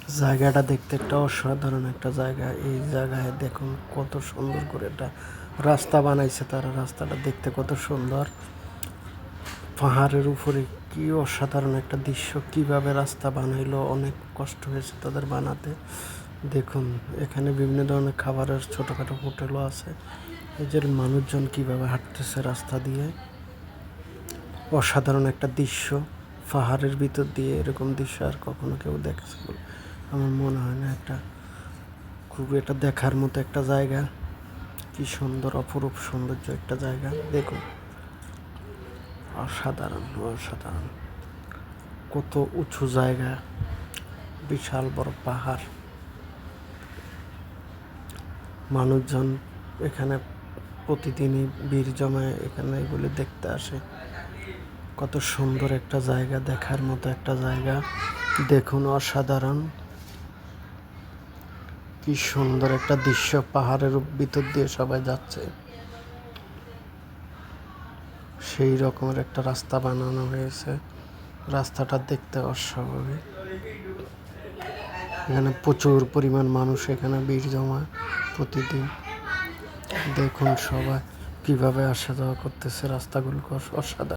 জায়গাটা দেখতে একটা অসাধারণ একটা জায়গা। এই জায়গায় দেখুন কত সুন্দর করে একটা রাস্তা বানাইছে তারা। রাস্তাটা দেখতে কত সুন্দর। পাহাড়ের উপরে কি অসাধারণ একটা দৃশ্য। কিভাবে রাস্তা বানাইলো, অনেক কষ্ট হয়েছে তাদের বানাতে। দেখুন এখানে বিভিন্ন ধরনের খাবারের ছোটোখাটো হোটেলও আছে। এই যে মানুষজন কিভাবে হাঁটতেছে রাস্তা দিয়ে, অসাধারণ একটা দৃশ্য। পাহাড়ের ভিতর দিয়ে এরকম দৃশ্য আর কখনো কেউ দেখেছে বলে আমার মনে হয় না। খুব এটা দেখার মতো একটা জায়গা। কি সুন্দর অপরূপ সৌন্দর্য একটা জায়গা। দেখুন অসাধারণ অসাধারণ, কত উঁচু জায়গা, বিশাল বড় পাহাড়। মানুষজন এখানে প্রতিদিনই ভিড় জমায়, এখানে এগুলি দেখতে আসে। কত সুন্দর একটা জায়গা, দেখার মতো একটা জায়গা। দেখুন অসাধারণ, কি সুন্দর একটা দৃশ্য। পাহাড়ের ভিতর দিয়ে সবাই যাচ্ছে। সেই রকমের একটা রাস্তা বানানো হয়েছে। রাস্তাটা দেখতে অস্বাভাবিক। এখানে প্রচুর পরিমাণ মানুষ এখানে ভিড় জমায় প্রতিদিন। দেখুন সবাই কিভাবে আসা যাওয়া করতেছে, রাস্তাগুলো অসাধারণ।